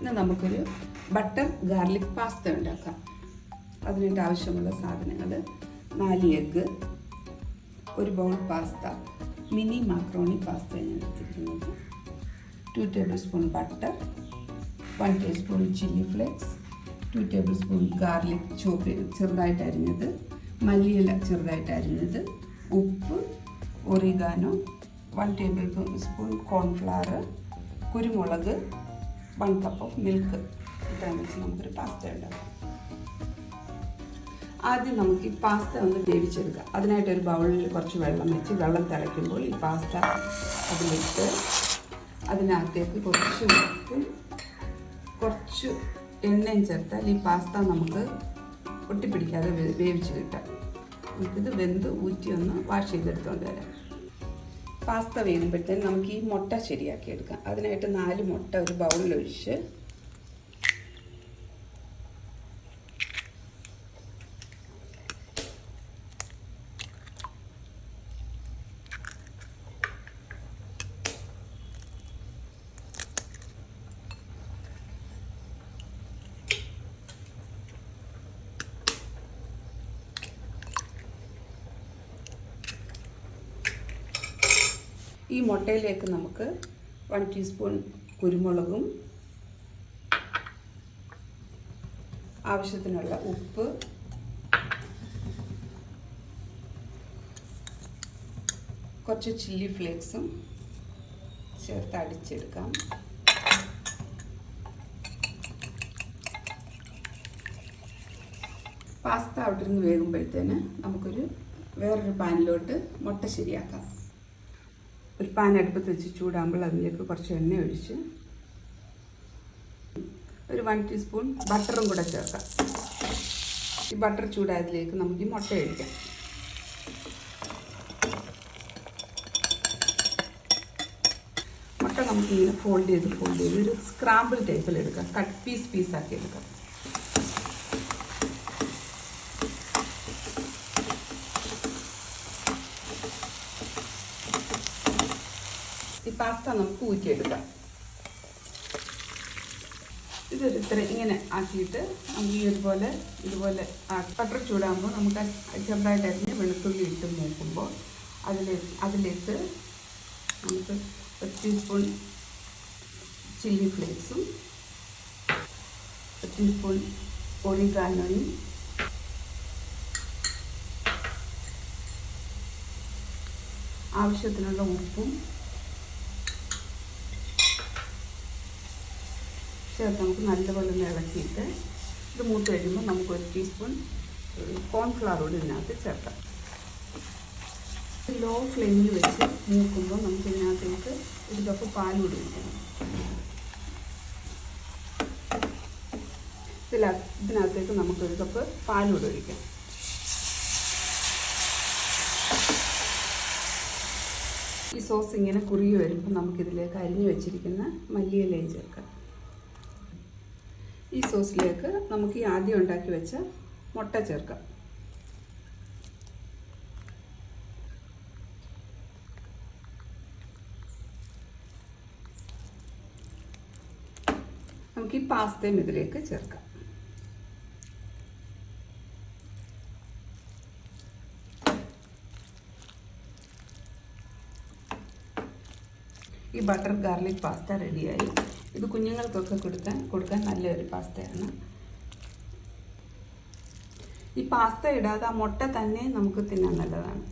ഇന്ന് നമുക്കൊരു butter garlic pasta ഉണ്ടാക്കാം. അതിനായിട്ട് ആവശ്യമുള്ള സാധനങ്ങൾ 4 എഗ്ഗ്, ഒരു bowl pasta, mini macaroni pasta ഞാൻ എടുത്തിരിക്കുന്നത്, 2 table spoon butter, 1 teaspoon chilli flakes, 2 table spoon garlic ചെറുതായിട്ട് അരിഞ്ഞത്, മല്ലിയില ചെറുതായിട്ട് അരിഞ്ഞത്, ഉപ്പ്, ഒറിഗാനോ, 1 ടേബിൾ സ്പൂൺ കോൺഫ്ലവർ, കുരുമുളക്, 1 കപ്പ് ഓഫ് മിൽക്ക്. ഇത്രയും വെച്ച് നമുക്കൊരു പാസ്ത ഉണ്ടാക്കാം. ആദ്യം നമുക്ക് ഈ പാസ്ത ഒന്ന് വേവിച്ചെടുക്കാം. അതിനായിട്ടൊരു ബൗളിൽ കുറച്ച് വെള്ളം വെച്ച് വെള്ളം തിളയ്ക്കുമ്പോൾ ഈ പാസ്ത അതിലിട്ട് അതിനകത്തേക്ക് കുറച്ച് ഉപ്പും കുറച്ച് എണ്ണയും ചേർത്താൽ ഈ പാസ്ത നമുക്ക് ഒട്ടിപ്പിടിക്കാതെ വേവിച്ച് കിട്ടാം. നമുക്കിത് വെന്ത് ഊറ്റി ഒന്ന് വാഷ് ചെയ്തെടുത്തുകൊണ്ട് വരാം. പാസ്ത വേകുമ്പോഴത്തേന് നമുക്ക് ഈ മുട്ട ശരിയാക്കി എടുക്കാം. അതിനായിട്ട് 4 മുട്ട ഒരു ബൗളിലൊഴിച്ച് ഈ മുട്ടയിലേക്ക് നമുക്ക് 1 ടീസ്പൂൺ കുരുമുളകും ആവശ്യത്തിനുള്ള ഉപ്പ്, കുറച്ച് ചില്ലി ഫ്ലേക്സും ചേർത്ത് അടിച്ചെടുക്കാം. പാസ്ത അവിടെ നിന്ന് വേകുമ്പോഴത്തേന് നമുക്കൊരു വേറൊരു പാനിലോട്ട് മുട്ട ശരിയാക്കാം. ഒരു പാൻ അടുപ്പത്ത് വെച്ച് ചൂടാകുമ്പോൾ അതിലേക്ക് കുറച്ച് എണ്ണ ഒഴിച്ച് ഒരു 1 ടീസ്പൂൺ ബട്ടറും കൂടെ ചേർക്കാം. ഈ ബട്ടർ ചൂടായതിലേക്ക് നമുക്ക് ഈ മുട്ട ഒഴിക്കാം. മുട്ട നമുക്കിങ്ങനെ ഫോൾഡ് ചെയ്ത് ഒരു സ്ക്രാമ്പിൾ ടൈപ്പിൽ എടുക്കാം. കട്ട് പീസാക്കി എടുക്കാം. ഈ പാസ്ത നമുക്ക് ഊറ്റിയെടുക്കാം. ഇതൊരു ഇങ്ങനെ ആക്കിയിട്ട് നമുക്ക് ഇതുപോലെ ബട്ടർ ചൂടാകുമ്പോൾ നമുക്ക് ചെറുതായിട്ട് അരിഞ്ഞ് വെളുത്തുള്ളി ഇട്ട് മൂക്കുമ്പോൾ അതിലേക്ക് നമുക്ക് 1 ടീസ്പൂൺ ചില്ലി ഫ്ലേക്സും 1 ടീസ്പൂൺ ഒറിഗാനോയും ആവശ്യത്തിനുള്ള ഉപ്പും ചേർത്ത് നമുക്ക് നല്ലപോലെ ഇളക്കിയിട്ട് ഇത് മൂത്ത് കഴിയുമ്പോൾ നമുക്ക് 1 ടീസ്പൂൺ കോൺഫ്ലവർ കൂടി ഇതിനകത്ത് ചേർക്കാം. ലോ ഫ്ലെയിമിൽ വെച്ച് മൂക്കുമ്പോൾ നമുക്ക് ഇതിനകത്തേക്ക് 1 കപ്പ് പാൽ കൂടി ഒഴിക്കണം. ഇതിനകത്തേക്ക് നമുക്ക് 1 കപ്പ് പാൽ കൂടി ഒഴിക്കാം. ഈ സോസ് ഇങ്ങനെ കുറുകി വരുമ്പോൾ നമുക്കിതിലേക്ക് അരിഞ്ഞു വെച്ചിരിക്കുന്ന മല്ലിയിലയും ചേർക്കാം. ഈ സോസിലേക്ക് നമുക്ക് ഈ ആദ്യം ഉണ്ടാക്കി വെച്ച മുട്ട ചേർക്കാം. നമുക്ക് ഈ പാസ്തയും ഇതിലേക്ക് ചേർക്കാം. ഈ ബട്ടർ ഗാർലിക് പാസ്ത റെഡിയായി. ഇത് കുഞ്ഞുങ്ങൾക്കൊക്കെ കൊടുക്കാൻ നല്ലൊരു പാസ്തയാണ്. ഈ പാസ്ത ഇടാതെ ആ മുട്ട തന്നെ നമുക്ക് തിന്നാൻ നല്ലതാണ്.